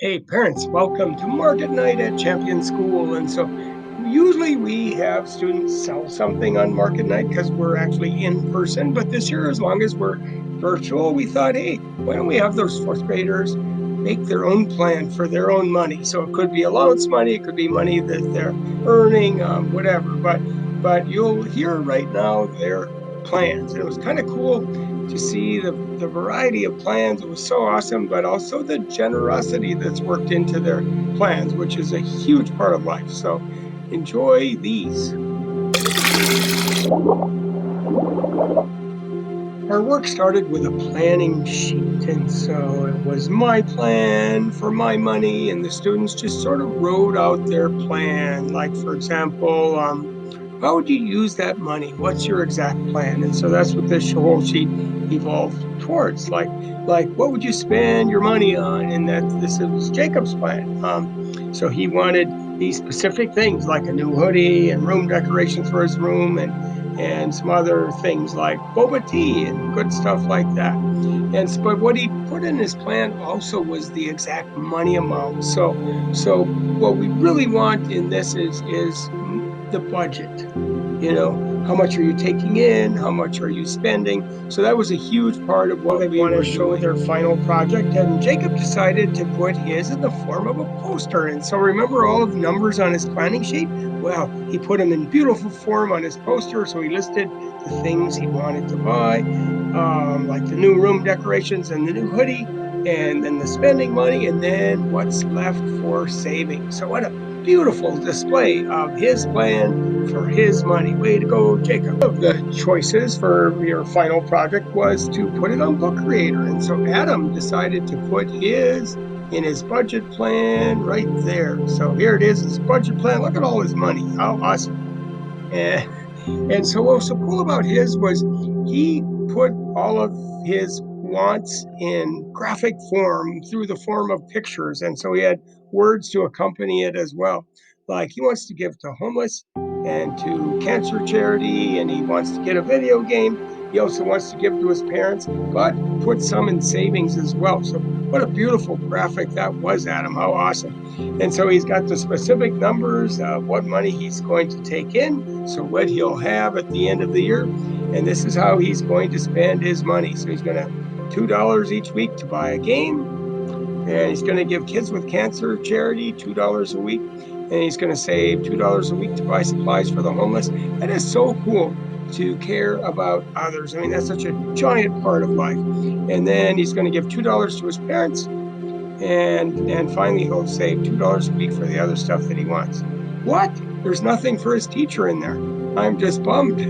Hey, parents, welcome to Market Night at Champion School. And so usually we have students sell something on Market Night because we're actually in person. But this year, as long as we're virtual, we thought, hey, why don't we have those fourth graders make their own plan for their own money? So it could be allowance money, it could be money that they're earning, whatever. But you'll hear right now their plans. And it was kind of cool to see the variety of plans. It was so awesome, but also the generosity that's worked into their plans, which is a huge part of life. So enjoy these. Our work started with a planning sheet. And so it was my plan for my money, and the students just sort of wrote out their plan. Like, for example, how would you use that money? What's your exact plan? And so that's what this whole sheet evolved towards. Like what would you spend your money on? And that this is Jacob's plan. So he wanted these specific things like a new hoodie and room decorations for his room and some other things like boba tea and good stuff like that. But what he put in his plan also was the exact money amount. So what we really want in this is the budget. How much are you taking in? How much are you spending? So that was a huge part of what they want to show their final project. And Jacob decided to put his in the form of a poster. And so remember all of the numbers on his planning sheet? Well, he put them in beautiful form on his poster. So he listed the things he wanted to buy, like the new room decorations and the new hoodie, and then the spending money, and then what's left for saving. So what a beautiful display of his plan for his money. Way to go, Jacob. One of the choices for your final project was to put it on Book Creator. And so Adam decided to put his in his budget plan right there. So here it is, his budget plan. Look at all his money. How awesome. And so what was so cool about his was he put all of his wants in graphic form through the form of pictures. And so he had words to accompany it as well. Like he wants to give to homeless and to cancer charity, and he wants to get a video game. He also wants to give to his parents, but put some in savings as well. So what a beautiful graphic that was, Adam. How awesome. And so he's got the specific numbers of what money he's going to take in, so what he'll have at the end of the year. And this is how he's going to spend his money. So he's going to $2 each week to buy a game, and he's going to give Kids with Cancer charity $2 a week, and he's going to save $2 a week to buy supplies for the homeless. That is so cool, to care about others. I mean, that's such a giant part of life. And then he's going to give $2 to his parents, and finally he'll save $2 a week for the other stuff that he wants. What? There's nothing for his teacher in there. I'm just bummed.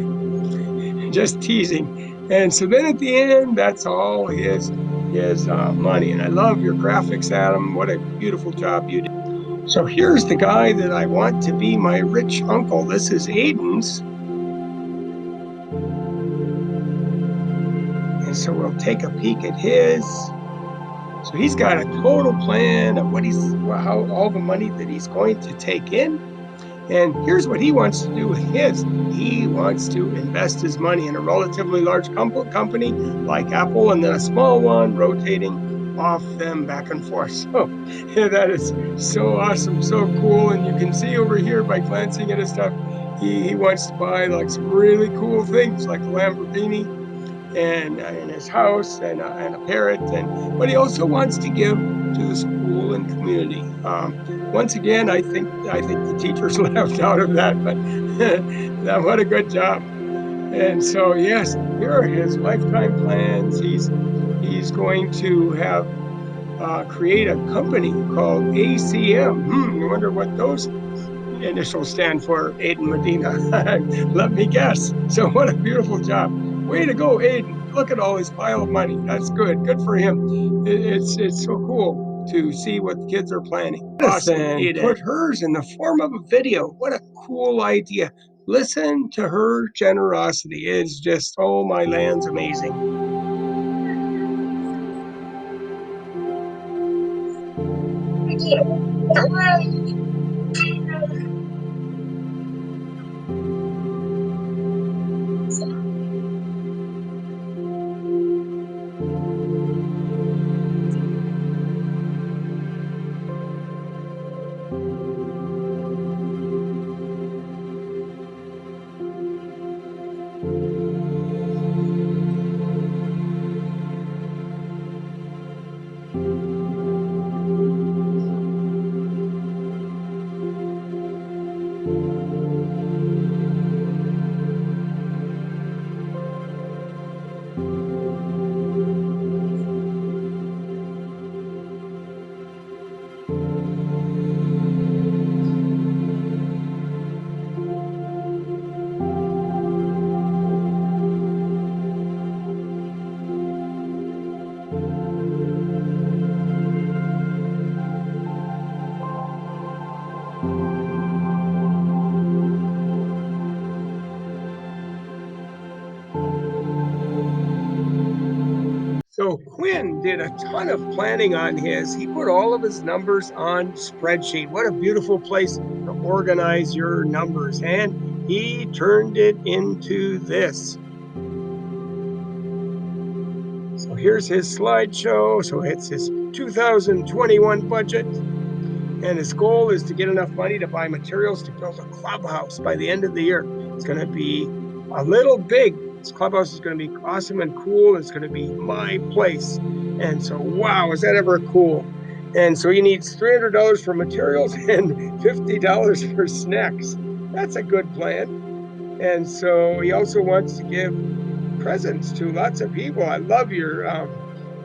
Just teasing. And so then at the end, that's all his money. And I love your graphics, Adam. What a beautiful job you did. So here's the guy that I want to be my rich uncle. This is Aiden's. And so we'll take a peek at his. So he's got a total plan of how all the money that he's going to take in. And here's what he wants to do with his. He wants to invest his money in a relatively large company like Apple, and then a small one, rotating off them back and forth. So yeah, that is so awesome, so cool. And you can see over here by glancing at his stuff, he wants to buy like some really cool things like a Lamborghini and in his house and a parrot, but he also wants to give to the school and community. Once again, I think the teachers left out of that, but what a good job. And so yes, here are his lifetime plans. He's going to have create a company called ACM. I wonder what those initials stand for, Aiden Medina. Let me guess. So what a beautiful job. Way to go, Aiden. Look at all his pile of money. That's good. Good for him. It's so cool to see what the kids are planning. Awesome. Aiden put hers in the form of a video. What a cool idea. Listen to her generosity. It's just, oh, my land's amazing. Ken did a ton of planning on his. He put all of his numbers on spreadsheet. What a beautiful place to organize your numbers. And he turned it into this. So here's his slideshow. So it's his 2021 budget. And his goal is to get enough money to buy materials to build a clubhouse by the end of the year. It's going to be a little big. This clubhouse is going to be awesome and cool. It's going to be my place. And so, wow, is that ever cool? And so he needs $300 for materials and $50 for snacks. That's a good plan. And so he also wants to give presents to lots of people. I love your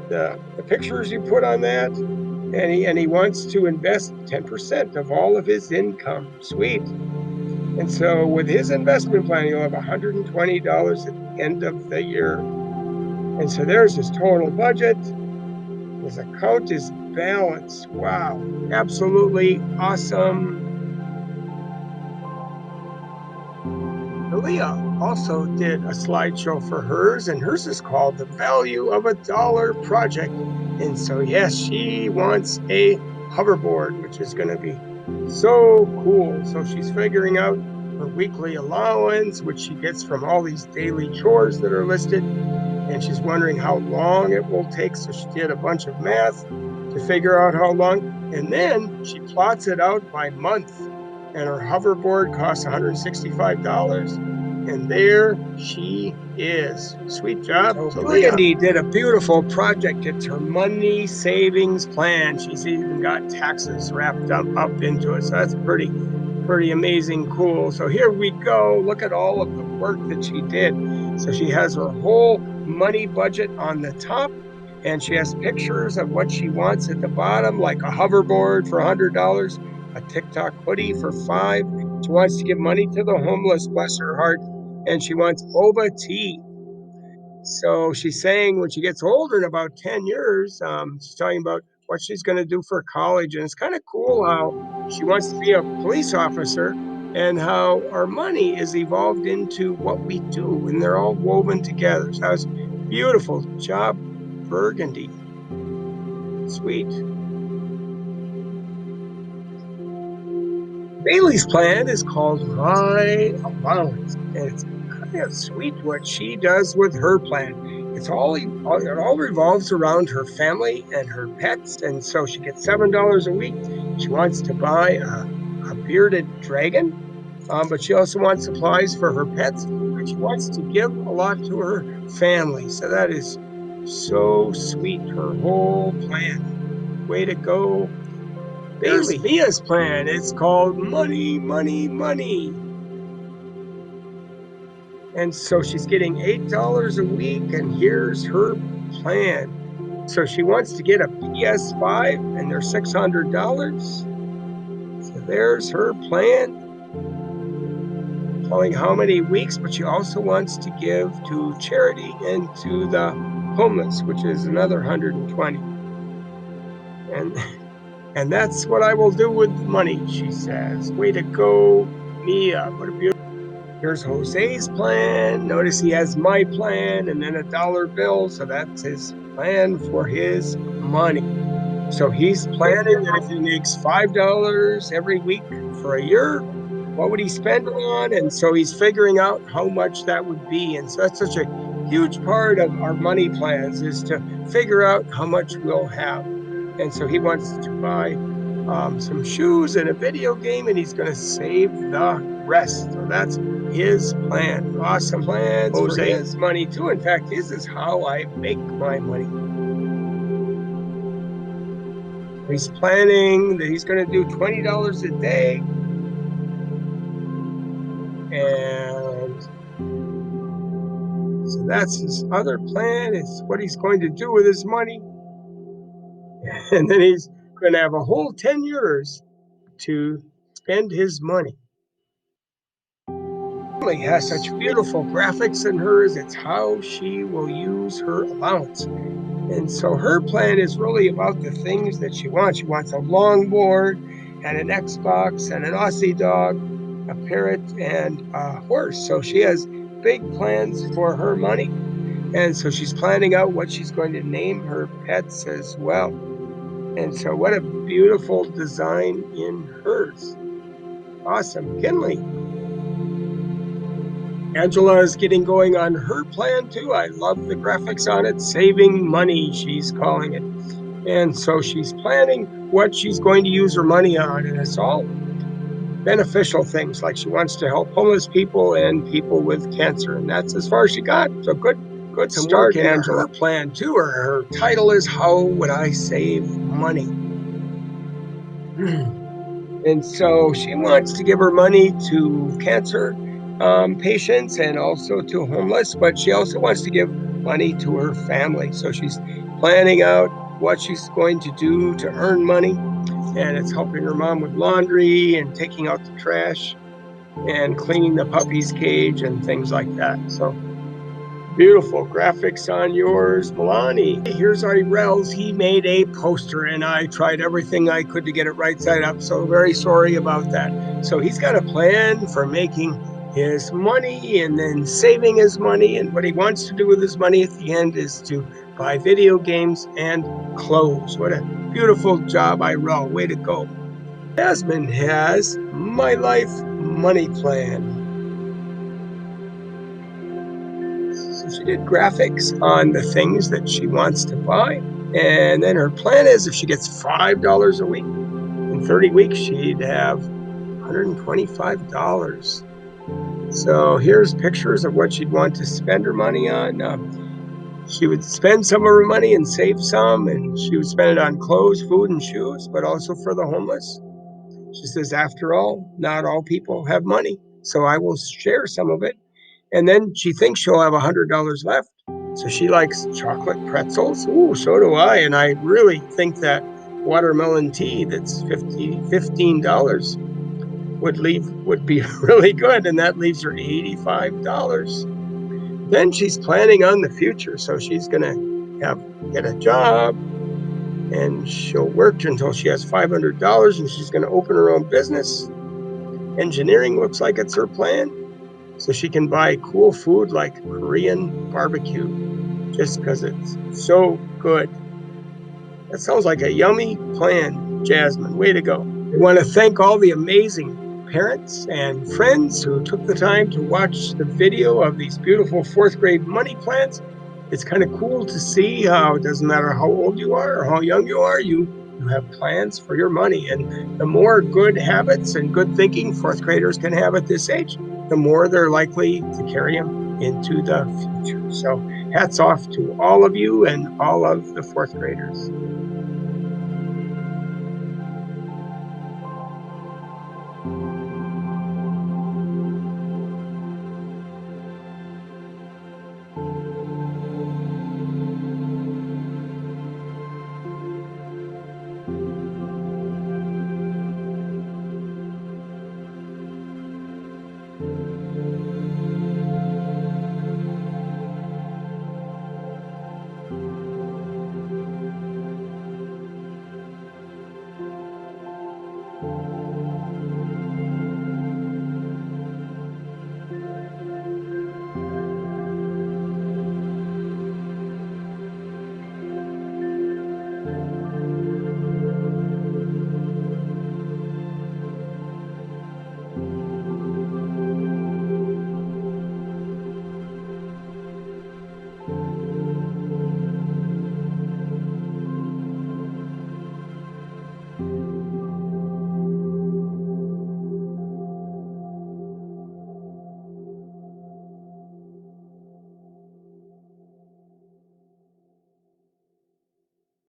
the pictures you put on that. And he wants to invest 10% of all of his income. Sweet. And so with his investment plan, he'll have $120 at the end of the year. And so there's his total budget. His account is balanced. Wow, absolutely awesome. Leah also did a slideshow for hers, and hers is called The Value of a Dollar Project. And so, yes, she wants a hoverboard, which is going to be so cool. So she's figuring out her weekly allowance, which she gets from all these daily chores that are listed. And she's wondering how long it will take. So she did a bunch of math to figure out how long. And then she plots it out by month. And her hoverboard costs $165. And there she is. Sweet job. So Burgundy did a beautiful project. It's her money savings plan. She's even got taxes wrapped up into it. So that's pretty amazing cool. So here we go. Look at all of the work that she did. So she has her whole money budget on the top, and she has pictures of what she wants at the bottom, like a hoverboard for $100, a TikTok hoodie for $5. She wants to give money to the homeless, bless her heart, and she wants boba tea. So she's saying when she gets older, in about 10 years, she's talking about what she's going to do for college. And it's kind of cool how she wants to be a police officer and how our money is evolved into what we do. And they're all woven together. So that was beautiful job, Burgundy. Sweet. Bailey's plan is called My Allowance. And it's kind of sweet what she does with her plan. It all revolves around her family and her pets. And so she gets $7 a week. She wants to buy a bearded dragon, but she also wants supplies for her pets. And she wants to give a lot to her family. So that is so sweet, her whole plan. Way to go, Bailey. Mia's plan. It's called Money, Money, Money. And so she's getting $8 a week, and here's her plan. So she wants to get a PS5, and they're $600. So there's her plan. Telling how many weeks, but she also wants to give to charity and to the homeless, which is another 120. And that's what I will do with money, she says. Way to go, Mia. What a beautiful. Here's Jose's plan. Notice he has my plan and then a dollar bill. So that's his plan for his money. So he's planning that if he makes $5 every week for a year, what would he spend it on? And so he's figuring out how much that would be. And so that's such a huge part of our money plans, is to figure out how much we'll have. And so he wants to buy some shoes and a video game, and he's going to save the rest. So that's his plan. Awesome plans for his money too. In fact, this is how I make my money. He's planning that he's going to do $20 a day. And so that's his other plan, is what he's going to do with his money. And then he's going to have a whole 10 years to spend his money. Emily has such beautiful graphics in hers. It's how she will use her allowance. And so her plan is really about the things that she wants. She wants a longboard and an Xbox and an Aussie dog, a parrot, and a horse. So she has big plans for her money. And so she's planning out what she's going to name her pets as well. And so what a beautiful design in hers. Awesome. Kinley. Angela is getting going on her plan too. I love the graphics on it. Saving money, she's calling it. And so she's planning what she's going to use her money on. And it's all beneficial things, like she wants to help homeless people and people with cancer. And that's as far as she got. So good start, Angela. Her plan too, or her title is How Would I Save Money? And so she wants to give her money to cancer patients and also to homeless, but she also wants to give money to her family. So she's planning out what she's going to do to earn money, and it's helping her mom with laundry and taking out the trash and cleaning the puppy's cage and things like that. So beautiful graphics on yours, Milani. Here's Irel's. He made a poster, and I tried everything I could to get it right side up, so very sorry about that. So he's got a plan for making his money and then saving his money, and what he wants to do with his money at the end is to buy video games and clothes. What a beautiful job, Irel. Way to go. Jasmine has My Life Money Plan. So she did graphics on the things that she wants to buy. And then her plan is if she gets $5 a week, in 30 weeks, she'd have $125. So here's pictures of what she'd want to spend her money on. She would spend some of her money and save some, and she would spend it on clothes, food, and shoes, but also for the homeless. She says, after all, not all people have money, so I will share some of it. And then she thinks she'll have $100 left. So she likes chocolate pretzels. Ooh, so do I. And I really think that watermelon tea that's $15 would be really good. And that leaves her $85. Then she's planning on the future. So she's gonna get a job, and she'll work until she has $500, and she's gonna open her own business. Engineering looks like it's her plan. So she can buy cool food like Korean barbecue just because it's so good. That sounds like a yummy plan, Jasmine. Way to go. I want to thank all the amazing parents and friends who took the time to watch the video of these beautiful fourth grade money plans. It's kind of cool to see how it doesn't matter how old you are or how young you are, you have plans for your money. And the more good habits and good thinking fourth graders can have at this age, the more they're likely to carry them into the future. So hats off to all of you and all of the fourth graders.